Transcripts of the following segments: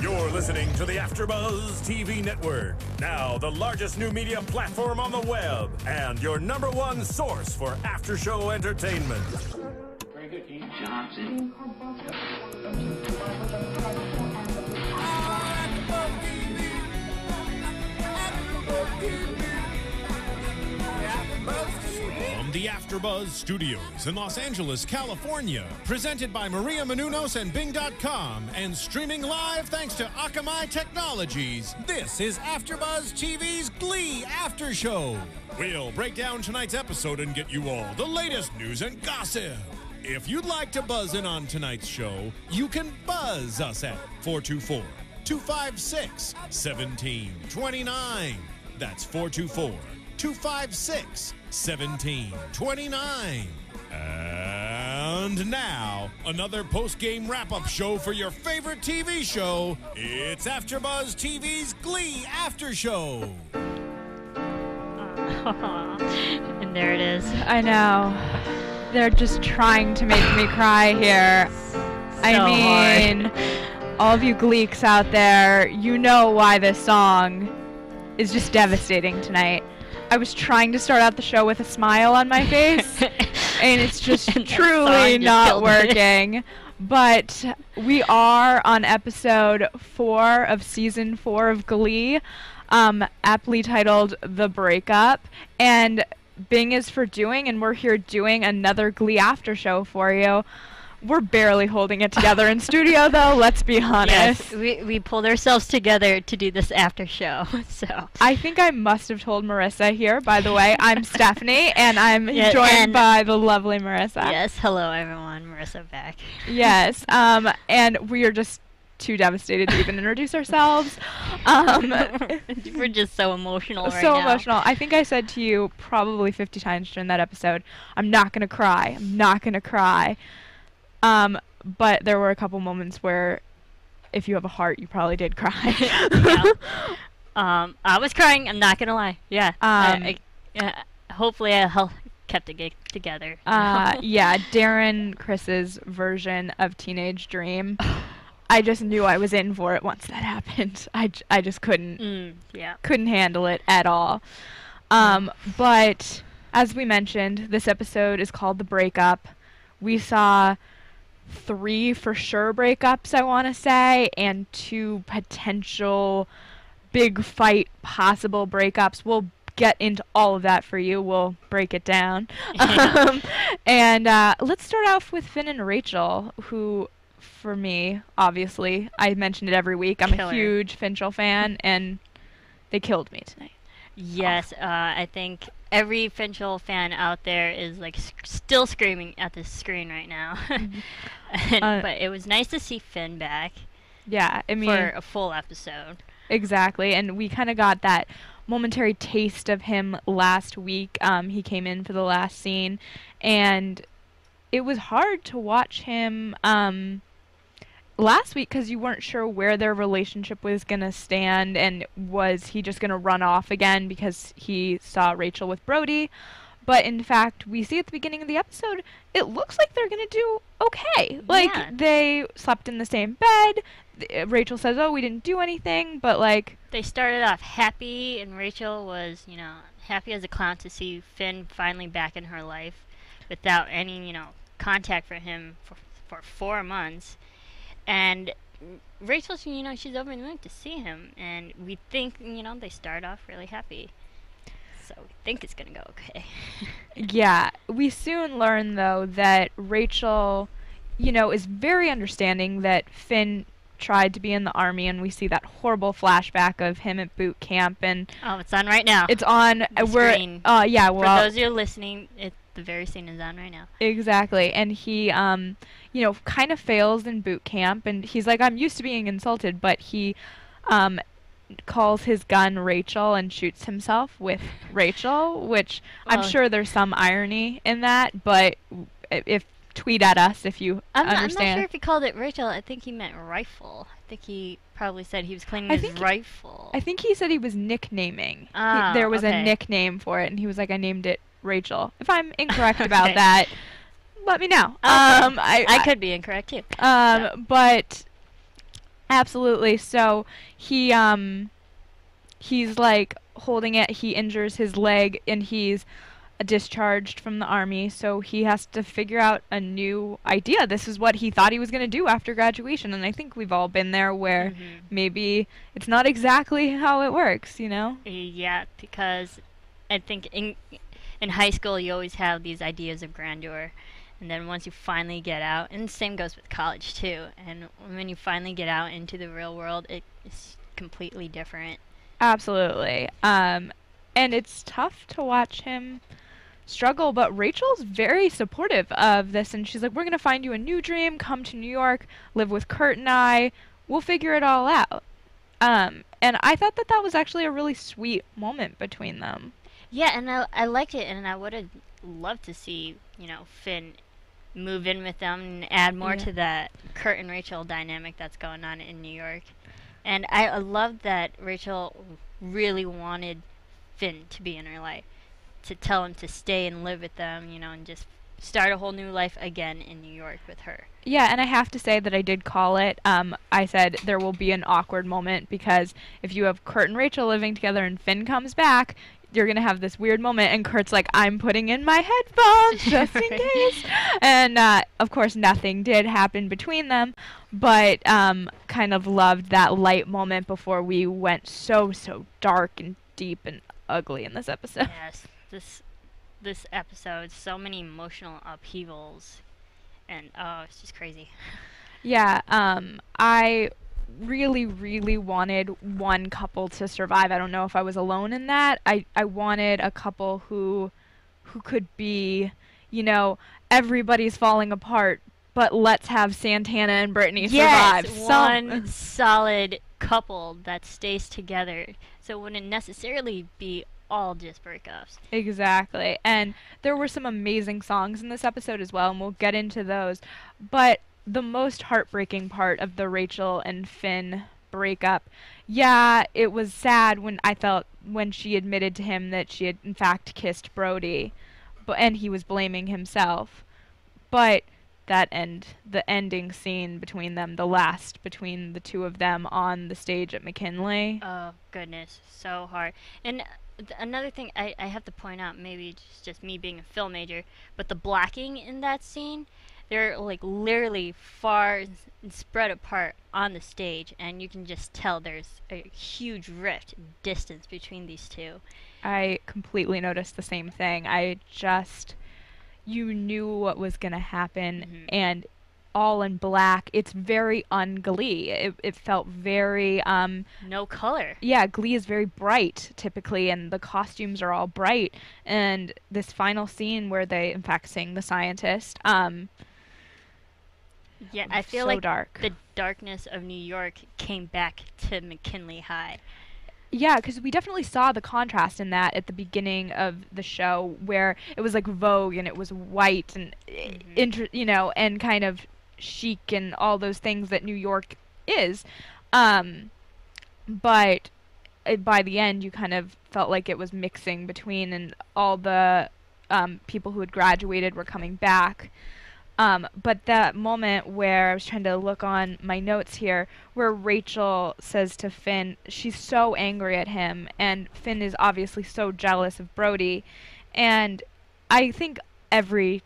You're listening to the AFTERBUZZ TV Network, now the largest new media platform on the web, and your #1 source for after-show entertainment. Very good, Dean Johnson. From the AFTERBUZZ Studios in Los Angeles, California, presented by Maria Menounos and Bing.com, and streaming live thanks to Akamai Technologies, this is AFTERBUZZ TV's Glee After Show. We'll break down tonight's episode and get you all the latest news and gossip. If you'd like to buzz in on tonight's show, you can buzz us at 424-256-1729. That's 424-256-1729. And now, another post-game wrap-up show for your favorite TV show. It's AFTERBUZZ TV's Glee After Show. And there it is. I know. They're just trying to make me cry here. I mean, all of you Gleeks out there, you know why this song is just devastating tonight. I was trying to start out the show with a smile on my face, and it's just truly not working. But we are on episode 4 of season 4 of Glee, aptly titled The Breakup. And Bing is for doing, and we're here doing another Glee after show for you. We're barely holding it together in studio, though, let's be honest. Yes, we pulled ourselves together to do this after show, so. I think I must have told Marisa here, by the way. I'm Stephanie, and I'm joined by the lovely Marisa. Yes, hello everyone, Marisa back. Yes, and we are just too devastated to even introduce ourselves. We're just so emotional right now. So emotional. I think I said to you probably 50 times during that episode, I'm not going to cry. I'm not going to cry. But there were a couple moments where if you have a heart, you probably did cry. I was crying, I'm not going to lie. Yeah. Hopefully I kept it together. Yeah, Darren Chris's version of Teenage Dream. I just knew I was in for it once that happened. I just couldn't handle it at all. But as we mentioned, this episode is called The Breakup. We saw 3 for sure breakups, I want to say, and 2 potential big fight possible breakups. We'll get into all of that for you. We'll break it down. And let's start off with Finn and Rachel, who, for me, obviously, I mention it every week. I'm a huge Finchel fan, and they killed me tonight. Yes, I think every Finchel fan out there is like still screaming at the screen right now. But it was nice to see Finn back. Yeah, I mean, for a full episode. Exactly, and we kind of got that momentary taste of him last week. He came in for the last scene, and it was hard to watch him last week because you weren't sure where their relationship was going to stand, and was he just going to run off again because he saw Rachel with Brody. But in fact, we see at the beginning of the episode, it looks like they're going to do okay. Like, they slept in the same bed. Rachel says, oh, we didn't do anything, but like... They started off happy, and Rachel was, happy as a clown to see Finn finally back in her life without any, contact for him for 4 months. And Rachel, she's over the moon to see him, and we think, they start off really happy. So we think it's going to go okay. Yeah, we soon learn, though, that Rachel, is very understanding that Finn tried to be in the army, and we see that horrible flashback of him at boot camp. And oh, it's on right now. It's on. The screen. Yeah, for those who are listening, the very scene is on right now. Exactly, and he, kind of fails in boot camp, and he's like, I'm used to being insulted, but he, calls his gun Rachel and shoots himself with Rachel, which I'm sure there's some irony in that, but if tweet at us if you understand. I'm not sure if he called it Rachel. I think he meant rifle. I think he probably said he was claiming his rifle. I think he said he was nicknaming. There was a nickname for it, and he was like, I named it Rachel. If I'm incorrect about that, let me know. I could be incorrect too. But Absolutely. So he's like holding it. He injures his leg, and he's discharged from the army. So he has to figure out a new idea. This is what he thought he was going to do after graduation, and I think we've all been there where maybe it's not exactly how it works, you know? Yeah, because I think in high school you always have these ideas of grandeur, and then once you finally get out, and the same goes with college too, and when you finally get out into the real world, it's completely different. Absolutely. And it's tough to watch him struggle, but Rachel's very supportive of this, and she's like, we're going to find you a new dream, come to New York, live with Kurt and I, we'll figure it all out. And I thought that that was actually a really sweet moment between them. Yeah, and I liked it, and I would have loved to see, you know, Finn move in with them and add more to that Kurt and Rachel dynamic that's going on in New York. And I loved that Rachel really wanted Finn to be in her life, to tell him to stay and live with them, you know, and just start a whole new life again in New York with her. Yeah, and I have to say that I did call it. I said there will be an awkward moment, because if you have Kurt and Rachel living together and Finn comes back, you're going to have this weird moment, and Kurt's like, I'm putting in my headphones just in case. And, of course, nothing did happen between them, but kind of loved that light moment before we went so dark and deep and ugly in this episode. Yes, this episode, so many emotional upheavals, and it's just crazy. Yeah, I really wanted one couple to survive. I don't know if I was alone in that. I wanted a couple who could be, you know, everybody's falling apart, but let's have Santana and Brittany survive. Yes, one solid couple that stays together, so it wouldn't necessarily be all just breakups. Exactly. And there were some amazing songs in this episode as well, and we'll get into those. But the most heartbreaking part of the Rachel and Finn breakup, yeah, it was sad when she admitted to him that she had in fact kissed Brody, and he was blaming himself. But the ending scene between them, the last between the two of them on the stage at McKinley. Oh goodness, so hard. And another thing I have to point out, maybe it's just me being a film major, but the blacking in that scene, they're like literally far and spread apart on the stage, and you can just tell there's a huge rift in distance between these two. I completely noticed the same thing. You knew what was going to happen, and all in black. It's very un-Glee. It felt very no color. Yeah, Glee is very bright typically, and the costumes are all bright. And this final scene where they in fact sing The Scientist, yeah, I feel so like dark. The darkness of New York came back to McKinley High. Yeah, because we definitely saw the contrast in that at the beginning of the show, where it was like Vogue and it was white and you know, and kind of chic and all those things that New York is. But by the end, you kind of felt like it was mixing between, and all the people who had graduated were coming back. But that moment where I was trying to look on my notes here, where Rachel says to Finn, she's so angry at him, and Finn is obviously so jealous of Brody, and I think every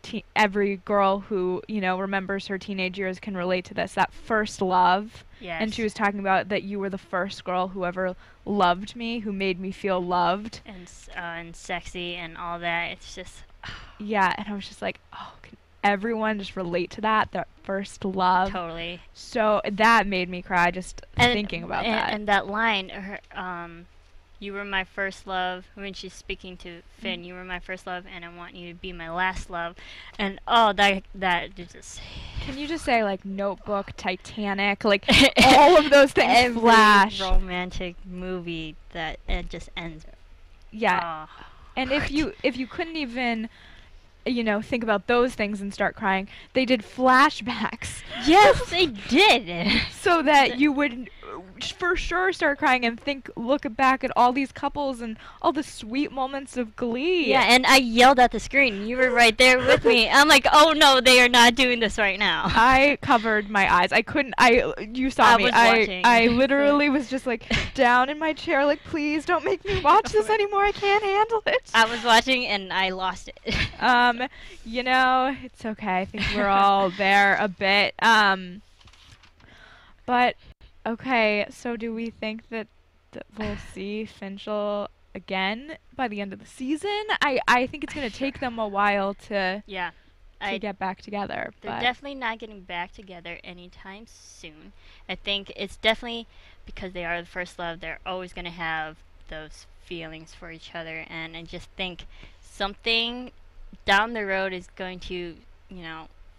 girl who, you know, remembers her teenage years can relate to this, that first love. Yes. And she was talking about that you were the first girl who ever loved me, who made me feel loved. And sexy and all that. It's just... Yeah, and I was just like, oh, can everyone just relate to that first love? Totally. So that made me cry just thinking about that. And that line, you were my first love, when she's speaking to Finn, you were my first love, and I want you to be my last love. And that just... Can you just say, like, Notebook, Titanic, like, all of those things every flash. romantic movie that it just ends. Yeah. And if you couldn't even, you know, think about those things and start crying, they did flashbacks. Yes, they did. So that you would for sure start crying and look back at all these couples and all the sweet moments of Glee. Yeah, and I yelled at the screen. You were right there with me. I'm like, oh no, they are not doing this right now. I covered my eyes. I couldn't. You saw me. I literally was just like down in my chair, like, please don't make me watch this anymore. I can't handle it. I was watching and I lost it. You know, it's okay. I think we're all there a bit. But okay, so do we think that we'll see Finchel again by the end of the season? I think it's gonna take them a while to get back together. They're definitely not getting back together anytime soon. I think it's definitely because they are the first love. They're always gonna have those feelings for each other, and I just think something down the road is going to,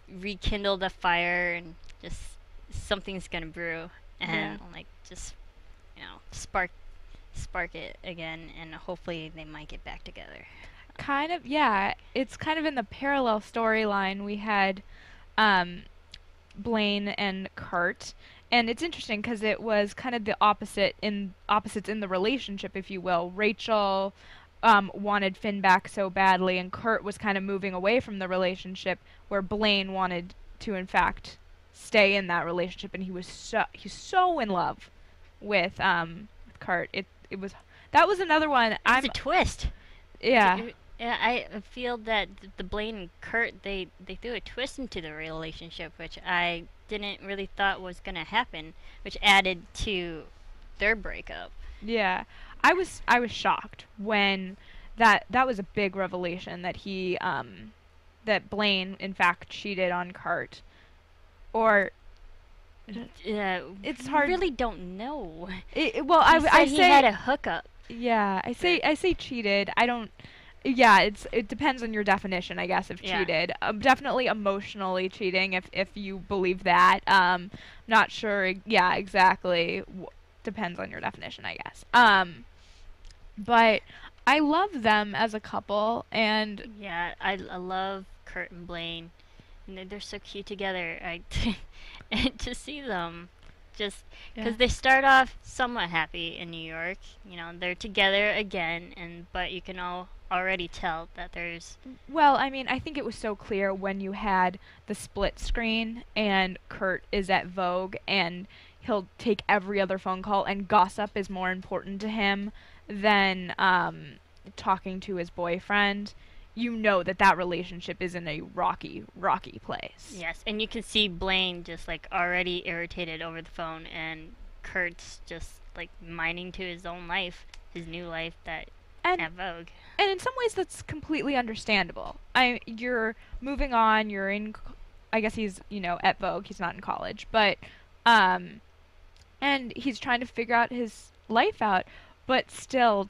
rekindle the fire, and just something's gonna brew, and just spark it again, and hopefully they might get back together. Kind of, yeah. It's kind of in the parallel storyline. We had Blaine and Kurt, and it's interesting because it was kind of the opposites in the relationship, if you will. Rachel wanted Finn back so badly, and Kurt was kind of moving away from the relationship, where Blaine wanted to, in fact, stay in that relationship, and he's so in love with Kurt. That was another one. It's a twist. Yeah. I feel that the Blaine and Kurt, they threw a twist into the relationship, which I didn't really thought was gonna happen, which added to their breakup. Yeah, I was shocked when that was a big revelation that that Blaine in fact cheated on Kurt, or it's hard. I really don't know. I say he had a hookup. Yeah, I say cheated. I don't. Yeah, it depends on your definition, I guess, of cheated. Definitely emotionally cheating, if you believe that. Not sure. Yeah, exactly. Depends on your definition, I guess. But I love them as a couple, and yeah, I love Kurt and Blaine, and they're so cute together. And to see them, just because they start off somewhat happy in New York, they're together again, but you can already tell that there's... Well, I mean, I think it was so clear when you had the split screen and Kurt is at Vogue and he'll take every other phone call, and gossip is more important to him than talking to his boyfriend. You know that relationship is in a rocky place. Yes, and you can see Blaine just already irritated over the phone, and Kurt's just minding to his own life, his new life at Vogue. And in some ways that's completely understandable. You're moving on, you're in, I guess he's, at Vogue, he's not in college, but, and he's trying to figure out his life out, but still,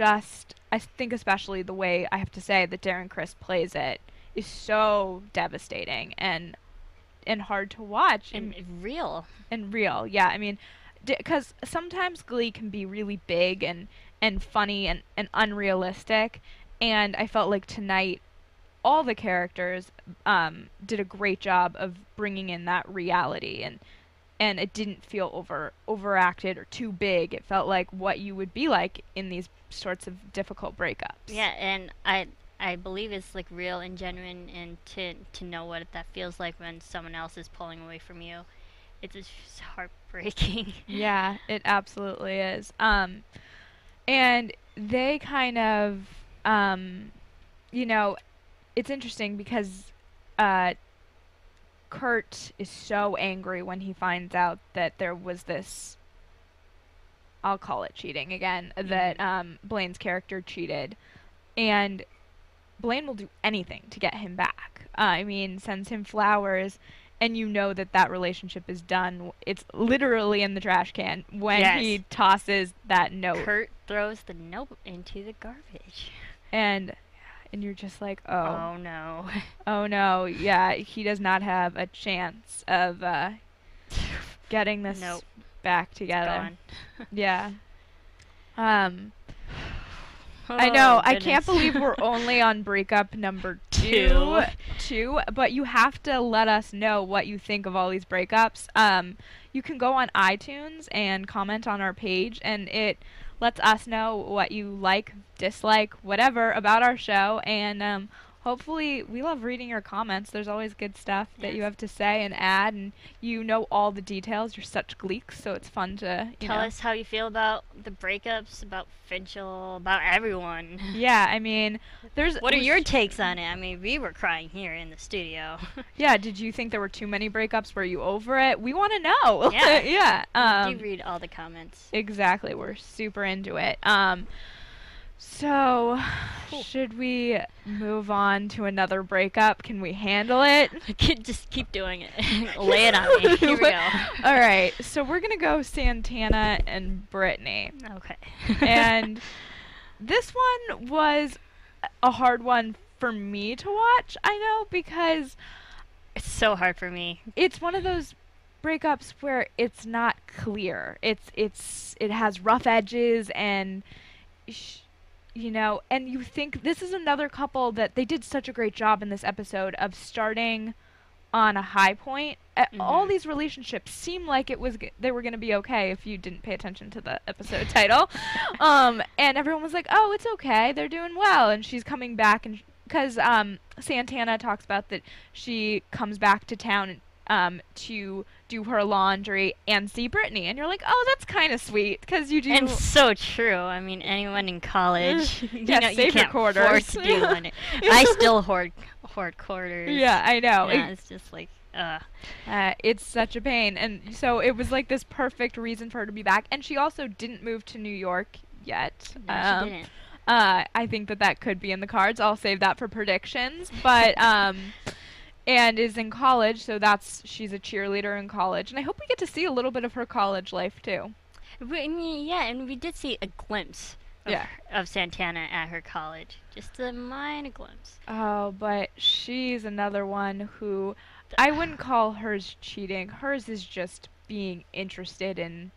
I think especially the way, I have to say, that Darren Criss plays it is so devastating and hard to watch. And real. And real, yeah. I mean, because sometimes Glee can be really big and funny and unrealistic, and I felt like tonight all the characters did a great job of bringing in that reality, and it didn't feel overacted or too big. It felt like what you would be like in these sorts of difficult breakups. Yeah, and I believe it's real and genuine, and to know what that feels like when someone else is pulling away from you, it's just heartbreaking. Yeah, it absolutely is. And they kind of, it's interesting because Kurt is so angry when he finds out that there was this, I'll call it cheating again, that Blaine's character cheated. And Blaine will do anything to get him back. Sends him flowers, and that relationship is done. It's literally in the trash can when he tosses that note. Kurt throws the note into the garbage. And you're just like, oh no. Oh no, yeah, he does not have a chance of getting this back together. Yeah. I know. I can't believe we're only on breakup number two, but you have to let us know what you think of all these breakups. you can go on iTunes and comment on our page, and it lets us know what you like, dislike, whatever about our show, and hopefully we love reading your comments. There's always good stuff that you have to say and add, and you know all the details. You're such gleeks, so it's fun to tell us how you feel about the breakups, about Finchel, about everyone. Yeah, I mean, what are your takes on it? I mean, we were crying here in the studio. Yeah, did you think there were too many breakups? Were you over it? We want to know. Yeah. Yeah. You read all the comments. Exactly. We're super into it. So, should we move on to another breakup? Can we handle it? Just keep doing it. Lay it on me. Here we go. All right. So we're going to go Santana and Brittany. Okay. And this one was a hard one for me to watch, I know, because it's so hard for me. It's one of those breakups where it's not clear. It has rough edges, and you know, and you think this is another couple that they did such a great job in this episode of starting on a high point. All these relationships seem like they were going to be okay if you didn't pay attention to the episode title. And everyone was like, "Oh, it's okay. They're doing well." And she's coming back, and because Santana talks about that she comes back to town to do her laundry and see Brittany, and you're like, oh, that's kind of sweet, because you do. And so true. I mean, anyone in college, you can't afford to do one. I still hoard quarters. Yeah, I know. Yeah, it's just like, it's such a pain, and so it was like this perfect reason for her to be back, and she also didn't move to New York yet. No, she didn't. I think that could be in the cards. I'll save that for predictions, but and is in college, so she's a cheerleader in college, and I hope we get to see a little bit of her college life too. I mean, yeah, and we did see a glimpse of Santana at her college, just a minor glimpse. Oh, but she's another one who I wouldn't call hers cheating. Hers is just being interested in,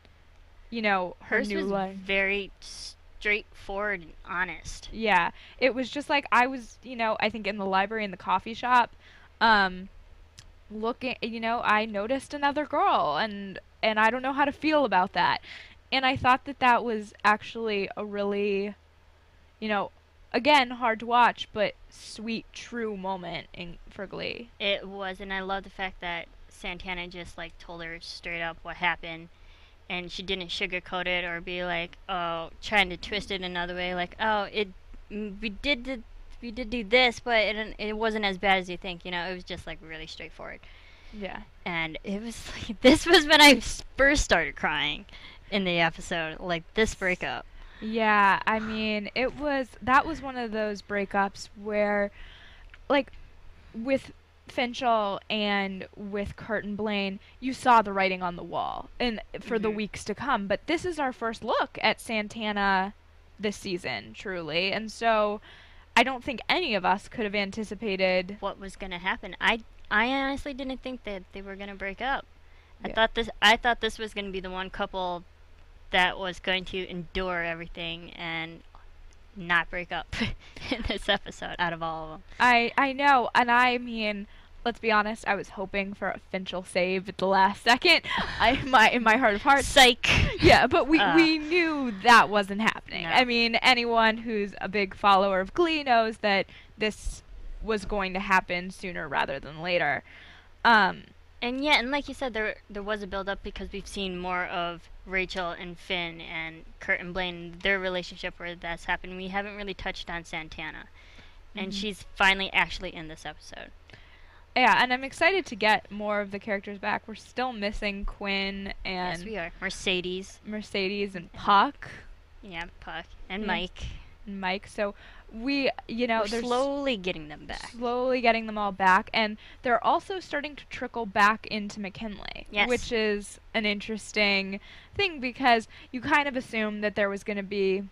you know, her hers new was life. Very straightforward and honest. Yeah, it was just like I was, you know, I think in the library in the coffee shop. Looking, you know, I noticed another girl, and I don't know how to feel about that. And I thought that was actually a really, you know, again, hard to watch, but sweet, true moment for Glee. It was, and I love the fact that Santana just, like, told her straight up what happened, and she didn't sugarcoat it or be like, oh, trying to twist it another way, like, oh, we did do this, but it wasn't as bad as you think, you know. It was just like really straightforward. Yeah. And it was like, this was when I first started crying in the episode, like this breakup. Yeah, I mean, that was one of those breakups where, like, with Finchel and with Kurt and Blaine, you saw the writing on the wall and for the weeks to come. But this is our first look at Santana this season, truly, and so I don't think any of us could have anticipated what was going to happen. I honestly didn't think that they were going to break up. Yeah. I thought this was going to be the one couple that was going to endure everything and not break up in this episode out of all of them. I know, and I mean, let's be honest, I was hoping for a Finchel save at the last second. In my heart of hearts. Psych. Yeah, but we knew that wasn't happening. No. I mean, anyone who's a big follower of Glee knows that this was going to happen sooner rather than later. And yeah, and like you said, there was a build-up because we've seen more of Rachel and Finn and Kurt and Blaine, their relationship where that's happened. We haven't really touched on Santana. And she's finally actually in this episode. Yeah, and I'm excited to get more of the characters back. We're still missing Quinn and... Yes, we are. Mercedes and Puck. Yeah, Puck. And Mike. So we, you know... We're slowly getting them back. Slowly getting them all back. And they're also starting to trickle back into McKinley. Yes. Which is an interesting thing because you kind of assume that there was going to be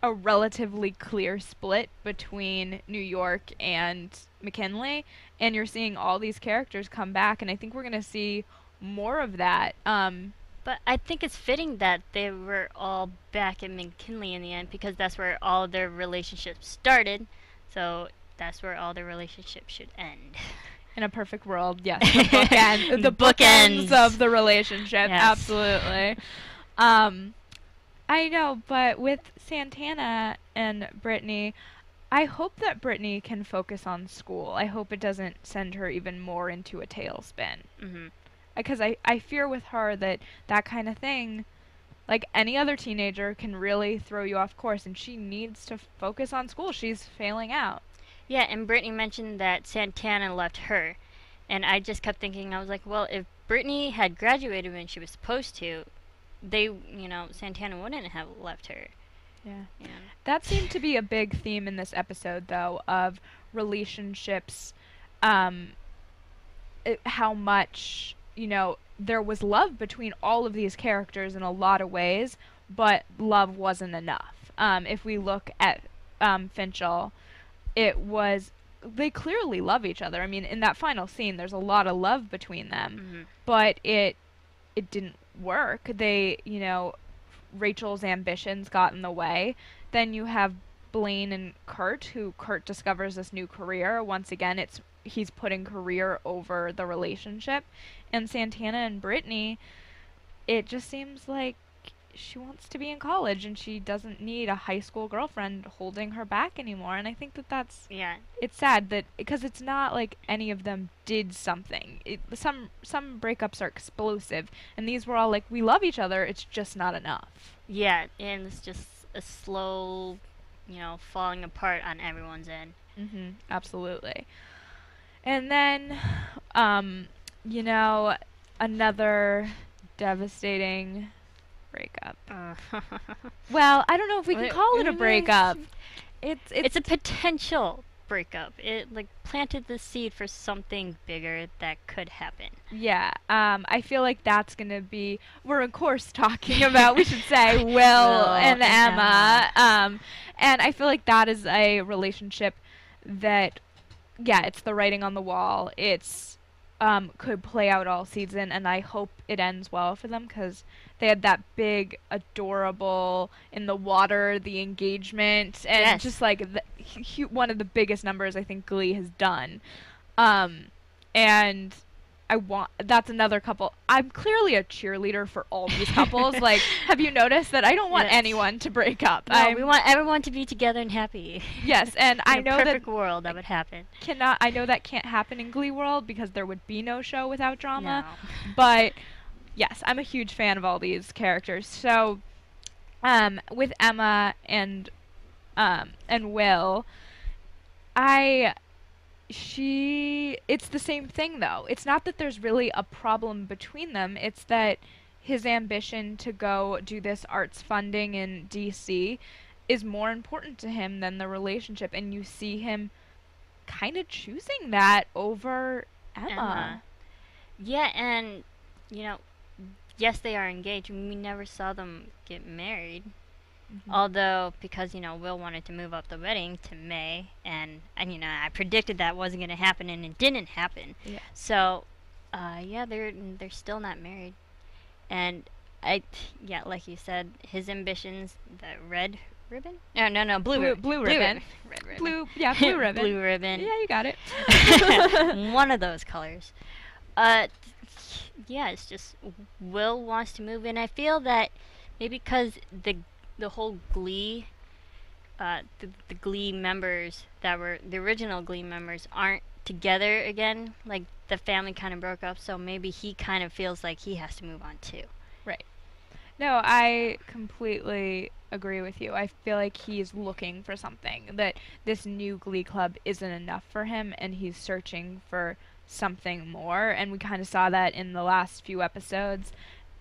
a relatively clear split between New York and McKinley, and you're seeing all these characters come back, and I think we're going to see more of that. But I think it's fitting that they were all back at McKinley in the end because that's where all their relationships started, so that's where all their relationships should end. In a perfect world, yes. The bookends of the relationship, yes. Absolutely. I know, but with Santana and Brittany, I hope that Brittany can focus on school. I hope it doesn't send her even more into a tailspin. Because I fear with her that kind of thing, like any other teenager, can really throw you off course, and she needs to focus on school. She's failing out. Yeah, and Brittany mentioned that Santana left her, and I just kept thinking, I was like, well, if Brittany had graduated when she was supposed to, Santana wouldn't have left her. Yeah. That seemed to be a big theme in this episode, though, of relationships, how much, there was love between all of these characters in a lot of ways, but love wasn't enough. If we look at Finchel, they clearly love each other. I mean, in that final scene, there's a lot of love between them, but it didn't work. Rachel's ambitions got in the way. Then you have Blaine and Kurt, who Kurt discovers this new career. Once again, he's putting career over the relationship. And Santana and Brittany, it just seems like she wants to be in college and she doesn't need a high school girlfriend holding her back anymore. And I think that's it's sad that, because it's not like any of them did something. Some breakups are explosive, and these were all like, we love each other, it's just not enough. Yeah, and it's just a slow, falling apart on everyone's end. Absolutely. And then another devastating breakup. Well, I don't know if we can call it a breakup. It's a potential breakup. It planted the seed for something bigger that could happen. Yeah. I feel like that's gonna be, we're of course talking about, we should say, Will and Emma. And I feel like that is a relationship that, it's the writing on the wall. It's could play out all season, and I hope it ends well for them, because they had that big, adorable, in the water, the engagement, and just one of the biggest numbers I think Glee has done. And that's another couple. I'm clearly a cheerleader for all these couples. Have you noticed that I don't want anyone to break up? No, we want everyone to be together and happy. Yes, and I know that in a perfect world that would happen. I know that can't happen in Glee world, because there would be no show without drama. No. But yes, I'm a huge fan of all these characters. So, with Emma and Will, it's the same thing, though. It's not that there's really a problem between them. It's that his ambition to go do this arts funding in D.C. is more important to him than the relationship, and you see him kind of choosing that over Emma. Yeah, and, yes, they are engaged. We never saw them get married. Although, because, Will wanted to move up the wedding to May, and I predicted that wasn't going to happen, and it didn't happen. Yeah. So, they're still not married. And, like you said, his ambitions, the red ribbon? No, blue ribbon. Blue ribbon. Red ribbon. Blue ribbon. Blue ribbon. Yeah, you got it. One of those colors. It's just Will wants to move in. I feel that maybe because the whole Glee, the Glee members that were the original Glee members aren't together again. Like, the family kind of broke up, so maybe he kind of feels like he has to move on too. Right. No, I completely agree with you. I feel like he's looking for something, that this new Glee club isn't enough for him, and he's searching for something more, and we kind of saw that in the last few episodes.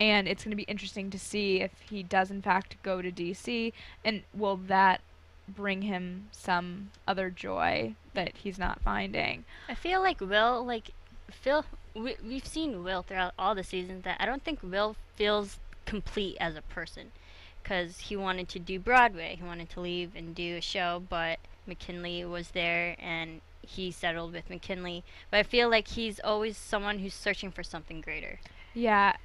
And it's going to be interesting to see if he does in fact go to DC, and will that bring him some other joy that he's not finding. I feel like we've seen Will throughout all the seasons, that I don't think Will feels complete as a person, because he wanted to do Broadway, he wanted to leave and do a show, but McKinley was there and he settled with McKinley. But I feel like he's always someone who's searching for something greater. Yeah,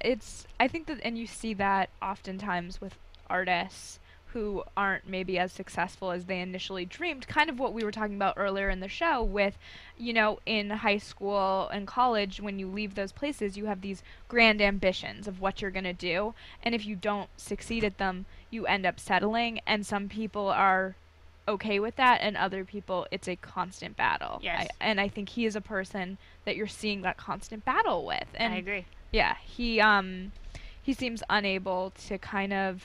I think that, and you see that oftentimes with artists who aren't maybe as successful as they initially dreamed. Kind of what we were talking about earlier in the show with, you know, in high school and college, when you leave those places, you have these grand ambitions of what you're going to do. And if you don't succeed at them, you end up settling. And some people are okay with that, and other people, it's a constant battle. Yes. And I think he is a person that you're seeing that constant battle with. And I agree. yeah, he seems unable to kind of,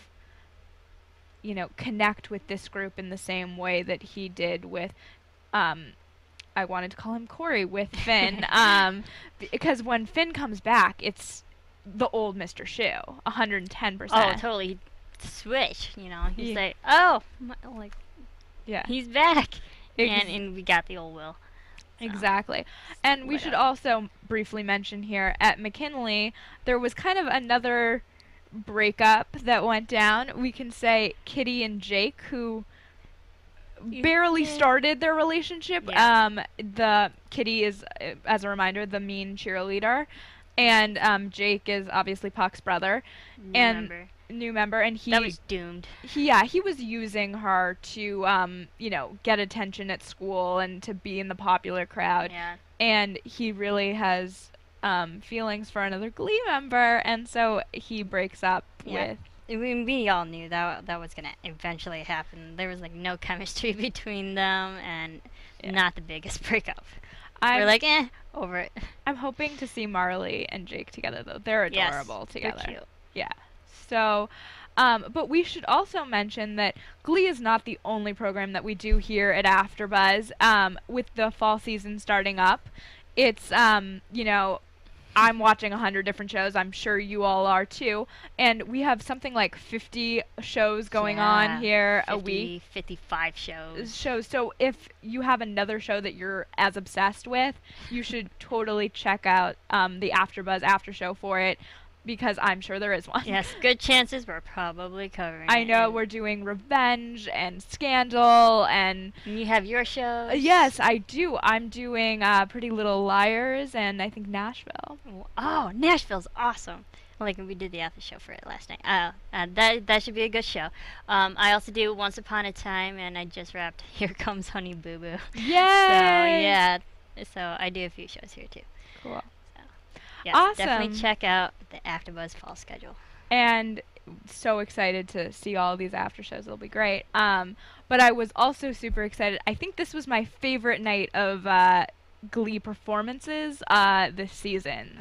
you know, connect with this group in the same way that he did with, I wanted to call him Corey, with Finn, because when Finn comes back, it's the old Mr. Shoe, 110%. Oh, totally. Switch, you know. He's Yeah. like, oh, like, yeah, he's back. And we got the old Will. So. Exactly. And we should also briefly mention here, at McKinley, there was kind of another breakup that went down. We can say Kitty and Jake, who barely started their relationship. Yeah. The Kitty is, as a reminder, the mean cheerleader, and Jake is obviously Puck's brother. New member, and that was doomed. He was using her to, you know, get attention at school and to be in the popular crowd. Yeah. And he really has feelings for another Glee member, and so he breaks up with. I mean, we all knew that was gonna eventually happen. There was like no chemistry between them, and not the biggest breakup. We're like, over it. I'm hoping to see Marley and Jake together, though. They're adorable together. They're cute. Yeah. So, but we should also mention that Glee is not the only program that we do here at AfterBuzz. With the fall season starting up, it's, you know, I'm watching 100 different shows. I'm sure you all are too. And we have something like 50 shows going on here a week. 55 shows. So if you have another show that you're as obsessed with, you should totally check out the AfterBuzz after show for it, because I'm sure there is one. Yes, good chances we're probably covering I know, we're doing Revenge and Scandal, and you have your shows. Yes, I do. I'm doing Pretty Little Liars and I think Nashville. Oh, Nashville's awesome. Like, we did the after show for it last night. That should be a good show. I also do Once Upon a Time, and I just wrapped Here Comes Honey Boo Boo. Yay! So I do a few shows here too. Cool. Yes, awesome. Definitely check out the AfterBuzz fall schedule. And so excited to see all of these after shows. It'll be great. But I was also super excited. I think this was my favorite night of Glee performances this season.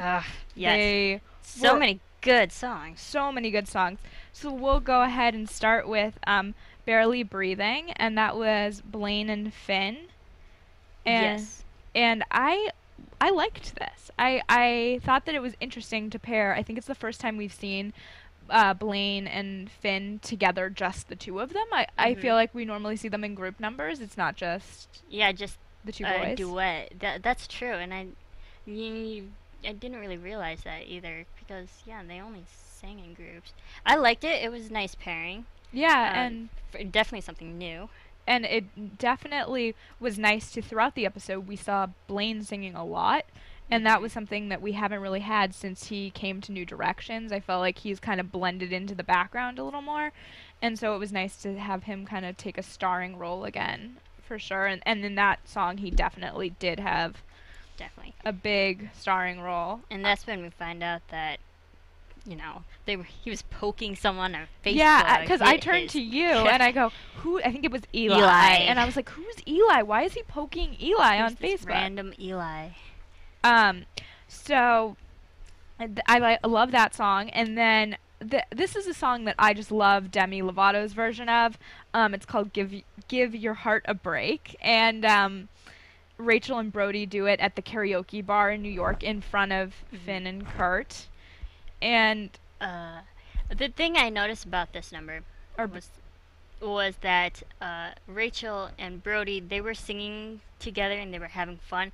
Yes. So many good songs. So many good songs. So we'll go ahead and start with Barely Breathing, and that was Blaine and Finn. And, yes. And I liked this. I thought that it was interesting to pair. I think it's the first time we've seen Blaine and Finn together, just the two of them. I feel like we normally see them in group numbers. It's not just just the two boys. Duet. That's true, and I didn't really realize that either, because they only sang in groups. I liked it. It was a nice pairing. Yeah, and definitely something new. And it definitely was nice to, throughout the episode, we saw Blaine singing a lot. And that was something that we haven't really had since he came to New Directions. I felt like he's kind of blended into the background a little more. And so it was nice to have him kind of take a starring role again, for sure. And in that song, he definitely did have a big starring role. And that's when we find out that, he was poking someone on Facebook. Yeah, because I turned to you and I go, who? I think it was Eli. And I was like, who's Eli? Why is he poking Eli on Facebook? Random Eli. So I love that song. And then this is a song that I just love Demi Lovato's version of. It's called Give Your Heart a Break. And Rachel and Brody do it at the karaoke bar in New York in front of Finn and Kurt. And the thing I noticed about this number was that Rachel and Brody, they were singing together and they were having fun.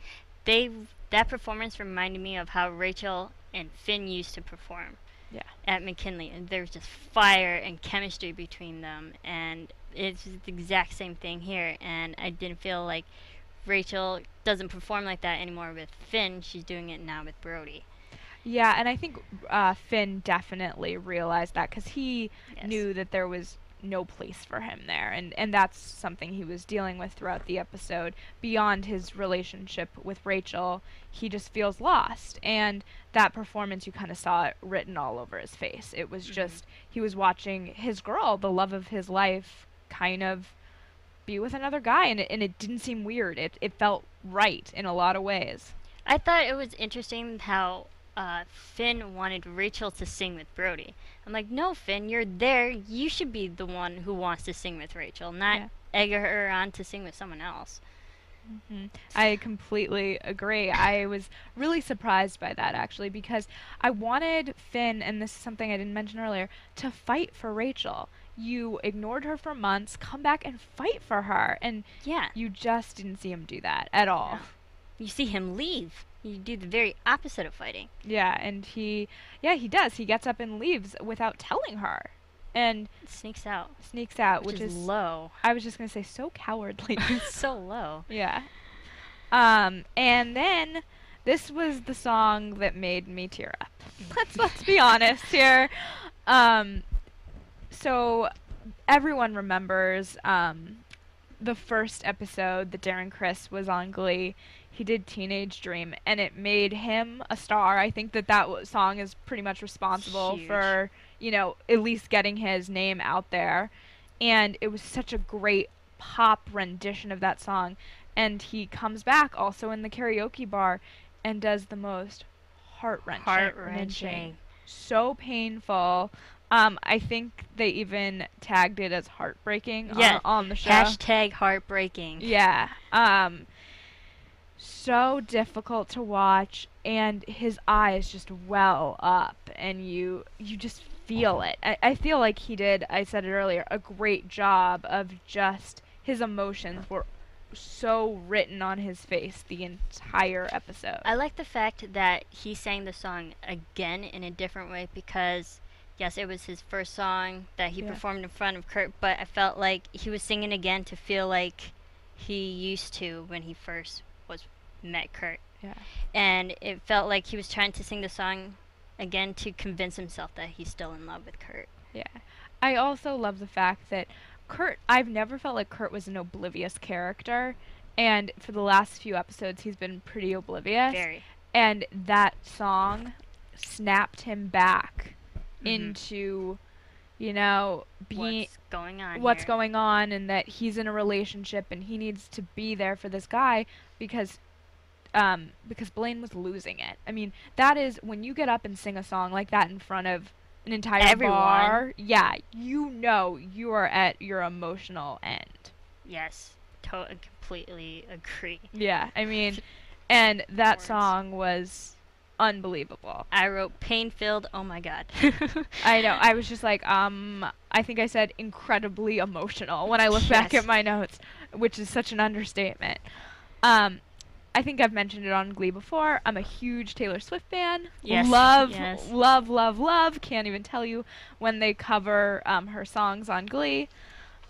That performance reminded me of how Rachel and Finn used to perform at McKinley, and there was just fire and chemistry between them, and it's the exact same thing here. And I didn't feel like Rachel doesn't perform like that anymore with Finn. She's doing it now with Brody. Yeah, and I think Finn definitely realized that, because he knew that there was no place for him there, and that's something he was dealing with throughout the episode. Beyond his relationship with Rachel, he just feels lost, and that performance, you kind of saw it written all over his face. It was just, he was watching his girl, the love of his life, kind of be with another guy, and it didn't seem weird. It felt right in a lot of ways. I thought it was interesting how Finn wanted Rachel to sing with Brody. I'm like, no, Finn, you're there. You should be the one who wants to sing with Rachel, not egg her on to sing with someone else. I completely agree. I was really surprised by that, actually, because I wanted Finn, and this is something I didn't mention earlier, to fight for Rachel. You ignored her for months, come back and fight for her, and you just didn't see him do that at all. No. You see him leave. You do the very opposite of fighting. Yeah, and he does. He gets up and leaves without telling her. And sneaks out, which is low. I was just going to say, so cowardly. So low. Yeah. And then this was the song that made me tear up. Let's be honest here. So everyone remembers the first episode that Darren Criss was on Glee. He did Teenage Dream, and it made him a star. I think that song is pretty much responsible for, at least getting his name out there. And it was such a great pop rendition of that song. And he comes back also in the karaoke bar and does the most heart-wrenching. So painful. I think they even tagged it as heartbreaking on the show. Hashtag heartbreaking. Yeah. So difficult to watch, and his eyes just well up, and you just feel it. I feel like he did, I said it earlier, a great job of just, his emotions were so written on his face the entire episode. I like the fact that he sang the song again in a different way, because yes, it was his first song that he performed in front of Kurt, but I felt like he was singing again to feel like he used to when he first met Kurt. Yeah. And it felt like he was trying to sing the song again to convince himself that he's still in love with Kurt. Yeah. I also love the fact that I've never felt like Kurt was an oblivious character, and for the last few episodes he's been pretty oblivious. Very. And that song snapped him back into, being what's going on, and that he's in a relationship and he needs to be there for this guy because Blaine was losing it. I mean, that is, when you get up and sing a song like that in front of an entire bar, you are at your emotional end. Yes, completely agree. Yeah, I mean, and that song was unbelievable. I wrote pain-filled, oh my god. I know, I was just like, I think I said incredibly emotional when I look back at my notes, which is such an understatement. I think I've mentioned it on Glee before. I'm a huge Taylor Swift fan. Yes. Love. Can't even tell you when they cover her songs on Glee.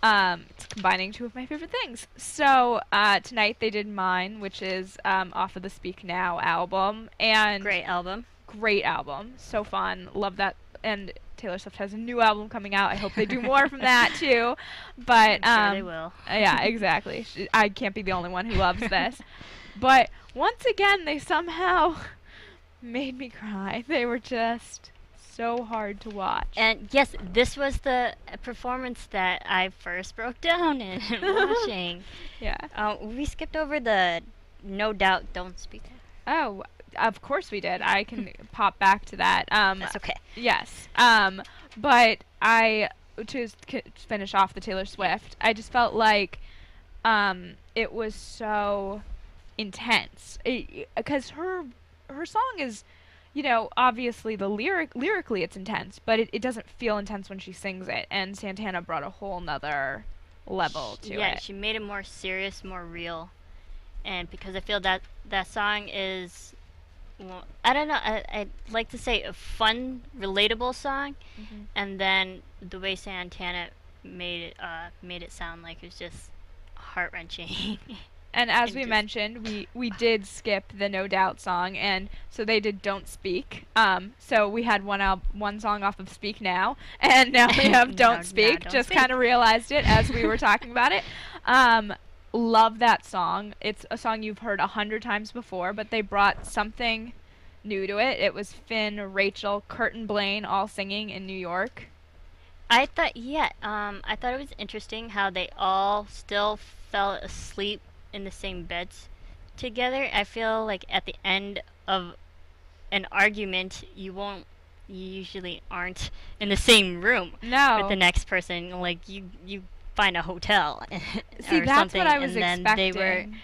It's combining two of my favorite things. So tonight they did Mine, which is off of the Speak Now album. And great album. So fun. Love that. And Taylor Swift has a new album coming out. I hope they do more from that too. But I'm sure they will. Yeah, exactly. I can't be the only one who loves this. But once again, they somehow made me cry. They were just so hard to watch. And yes, this was the performance that I first broke down in watching. Yeah. We skipped over the No Doubt Don't Speak. Oh, of course we did. I can pop back to that. That's okay. Yes. But to finish off the Taylor Swift, I just felt like it was so intense, because her song is, obviously lyrically it's intense, but it doesn't feel intense when she sings it, and Santana brought a whole nother level to it. Yeah, she made it more serious, more real, and because I feel that song is, well, I don't know, I'd like to say a fun, relatable song, and then the way Santana made it sound like it was just heart-wrenching. And as we mentioned, we did skip the No Doubt song, and so they did Don't Speak. So we had one song off of Speak Now, and now we have Don't Speak. Just kind of realized it as we were talking about it. Love that song. It's a song you've heard 100 times before, but they brought something new to it. It was Finn, Rachel, Kurt, and Blaine all singing in New York. I thought it was interesting how they all still fell asleep in the same beds together. I feel like at the end of an argument, you usually aren't in the same room with the next person. Like you find a hotel See, or that's something, what I was and then expecting.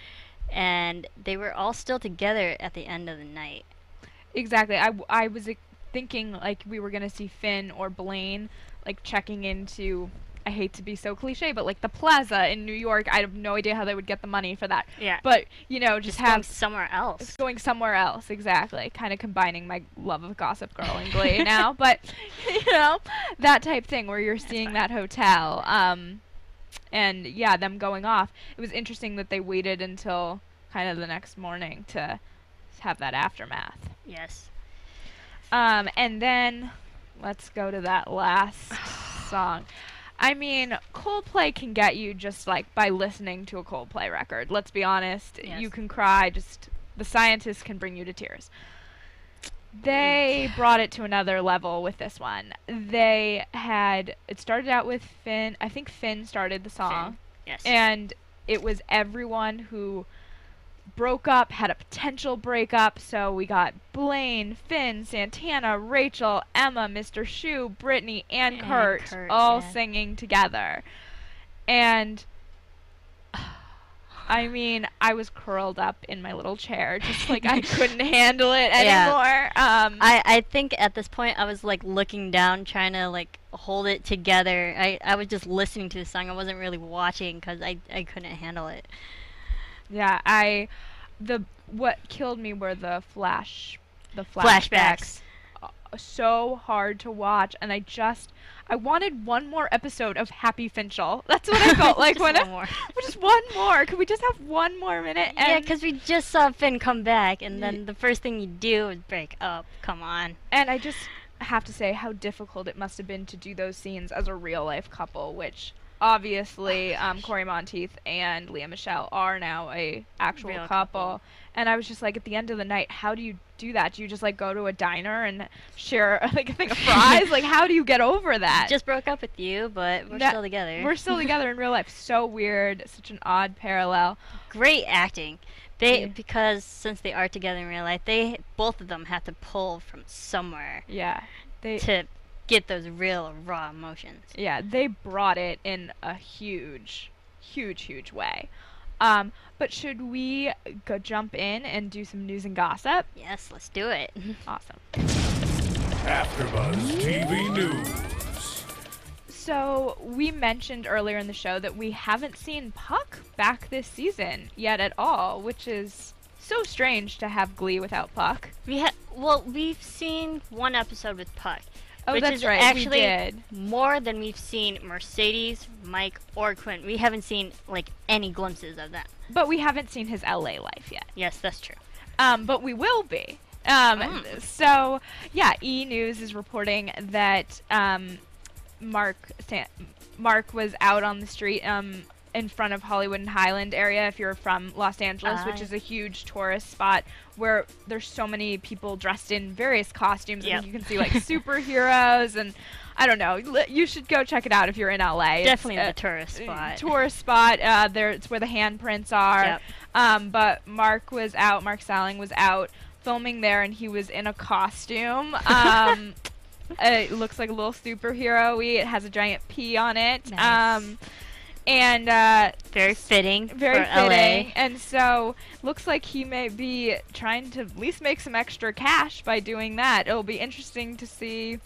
they were all still together at the end of the night. Exactly. I was thinking like we were gonna see Finn or Blaine like checking into, I hate to be so cliche, but like the Plaza in New York. I have no idea how they would get the money for that. Yeah. But, you know, just have going somewhere else. Going somewhere else, exactly. Kind of combining my love of Gossip Girl and Glee now. But, you know, that type thing where you're seeing that hotel. And, yeah, them going off. It was interesting that they waited until kind of the next morning to have that aftermath. Yes. And then let's go to that last song. I mean, Coldplay can get you just like by listening to a Coldplay record. Let's be honest. Yes. You can cry. Just the scientists can bring you to tears. They brought it to another level with this one. It started out with Finn. I think Finn started the song. Finn. Yes. And it was everyone who broke up, had a potential breakup. So we got Blaine, Finn, Santana, Rachel, Emma, Mr. Shu, Brittany, and Kurt all singing together. And I mean, I was curled up in my little chair, just like I couldn't handle it anymore. I think at this point I was like looking down, trying to like hold it together. I was just listening to the song. I wasn't really watching because I couldn't handle it. Yeah, what killed me were the flashbacks. So hard to watch, and I wanted one more episode of Happy Finchel. That's what I felt like. Just one more. Could we just have one more minute? Yeah, because we just saw Finn come back, and then the first thing you do is break up. Come on. And I just have to say how difficult it must have been to do those scenes as a real-life couple, which obviously Corey Monteith and Leah Michele are now a actual real couple. And I was just like, at the end of the night, how do you do that? Do you just like go to a diner and share like a thing of fries? Like, how do you get over that? Just broke up with you, but we're still together. We're still together in real life. So weird. Such an odd parallel. Great acting. Because since they are together in real life, both of them have to pull from somewhere. Yeah. To get those real raw emotions. Yeah, they brought it in a huge way. But should we jump in and do some news and gossip? Yes, let's do it. Awesome. AFTERBUZZ TV News. So we mentioned earlier in the show that we haven't seen Puck back this season yet at all, which is so strange to have Glee without Puck. We've seen one episode with Puck. Oh, which that's is right. Actually more than we've seen Mercedes, Mike, or Quinn. We haven't seen like any glimpses of them. But we haven't seen his LA life yet. Yes, that's true. But we will be. So yeah, E! News is reporting that Mark was out on the street in front of Hollywood and Highland area if you're from Los Angeles, which is a huge tourist spot where there's so many people dressed in various costumes. Yep. I think you can see like superheroes and I don't know. You should go check it out if you're in LA. Definitely the tourist spot. Tourist spot. It's where the handprints are. Yep. But Mark Salling was out filming there, and he was in a costume. It looks like a little superhero-y. It has a giant P on it. Nice. And very fitting. Very for fitting. LA. And so looks like he may be trying to at least make some extra cash by doing that. It'll be interesting to see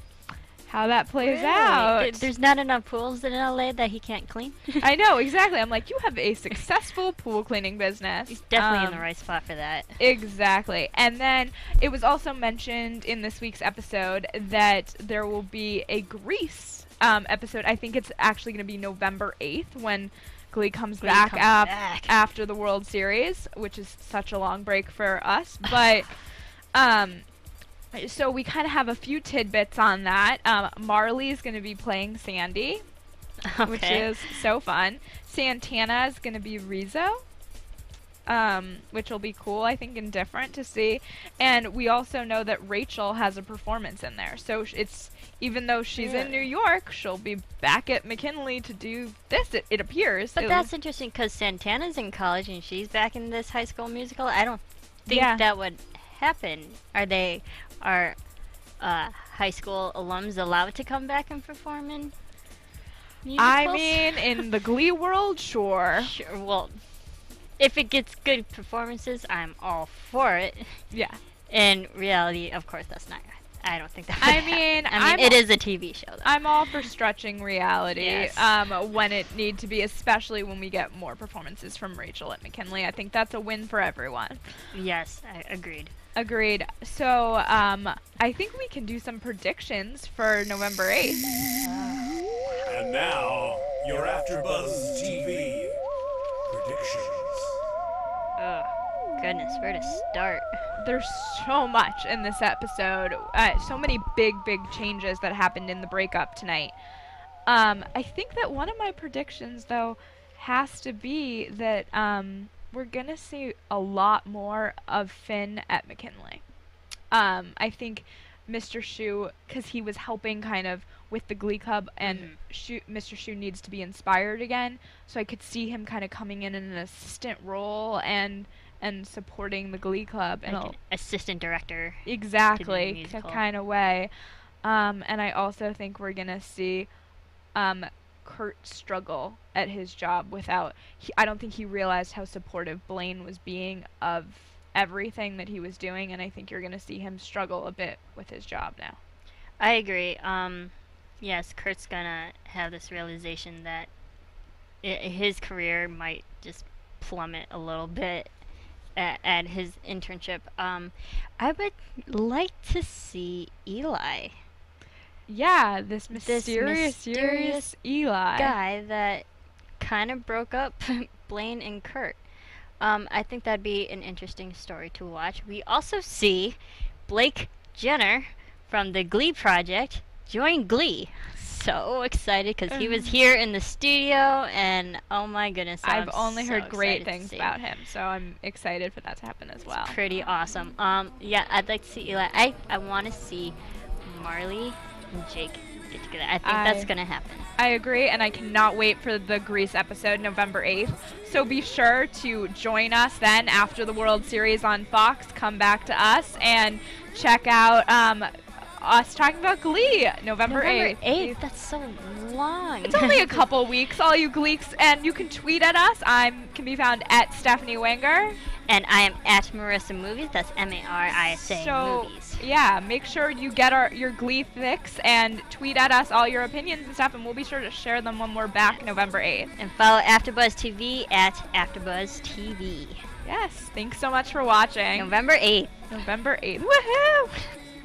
how that plays out. There's not enough pools in LA that he can't clean. I know, exactly. I'm like, you have a successful pool cleaning business. He's definitely in the right spot for that. Exactly. And then it was also mentioned in this week's episode that there will be a Grease episode. I think it's actually going to be November 8th when Glee comes Glee back, comes back after the World Series, which is such a long break for us. But so we kind of have a few tidbits on that. Marley's going to be playing Sandy, which is so fun. Santana is going to be Rizzo, which will be cool, I think, and different to see. And we also know that Rachel has a performance in there. So it's, even though she's in New York, she'll be back at McKinley to do this, it appears. But that's interesting because Santana's in college and she's back in this High School Musical. I don't think that would happen. Are high school alums allowed to come back and perform in musicals? I mean, in the Glee world, sure. Sure. Well, if it gets good performances, I'm all for it. Yeah. In reality, of course, that's not. I don't think that. I mean, it is a TV show, though. I'm all for stretching reality. Yes. When it need to be, especially when we get more performances from Rachel at McKinley. I think that's a win for everyone. Yes, agreed. Agreed. So, I think we can do some predictions for November 8th. And now, your AFTERBUZZ TV predictions. Oh, goodness, where to start? There's so much in this episode. So many big changes that happened in the breakup tonight. I think that one of my predictions, though, has to be that we're going to see a lot more of Finn at McKinley. I think Mr. Shu, because he was helping kind of with the Glee Club, and Mr. Shu needs to be inspired again. So I could see him kind of coming in an assistant role and supporting the Glee Club. Like an assistant director. Exactly, kind of way. And I also think we're going to see Kurt struggle at his job I don't think he realized how supportive Blaine was being of everything that he was doing, and I think you're going to see him struggle a bit with his job now. I agree. Yes, Kurt's going to have this realization that his career might just plummet a little bit at his internship. I would like to see Eli. Yeah, this mysterious Eli guy that kind of broke up Blaine and Kurt. I think that'd be an interesting story to watch. We also see Blake Jenner from the Glee Project join Glee. So excited because he was here in the studio, and oh my goodness, I've only heard great things about him, so I'm excited for that to happen as well. It's pretty awesome. Yeah, I'd like to see Eli. I want to see Marley and Jake get together. I think that's gonna happen. I agree, and I cannot wait for the Grease episode November 8th. So be sure to join us then after the World Series on Fox. Come back to us and check out us talking about Glee November 8th. That's so long. It's only a couple weeks, all you Gleeks, and you can tweet at us. Can be found at Stephanie Wenger. And I am at Marisa Movies. That's Marisa Movies. Yeah, make sure you get your Glee fix and tweet at us all your opinions and stuff, and we'll be sure to share them when we're back November 8th. And follow AfterBuzz TV at AfterBuzz TV. Yes, thanks so much for watching. November 8th. November 8th. Woohoo!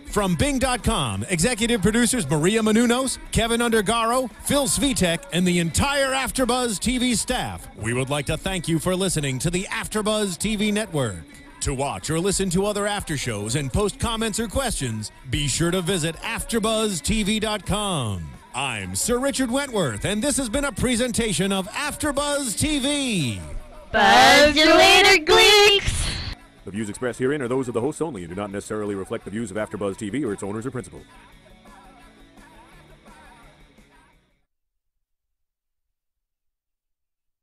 From Bing.com, executive producers Maria Menounos, Kevin Undergaro, Phil Svitek, and the entire AfterBuzz TV staff, we would like to thank you for listening to the AfterBuzz TV network. To watch or listen to other after shows and post comments or questions, be sure to visit AfterBuzzTV.com. I'm Sir Richard Wentworth, and this has been a presentation of AfterBuzz TV. Buzz you later, Gleeks! The views expressed herein are those of the hosts only and do not necessarily reflect the views of AfterBuzz TV or its owners or principals.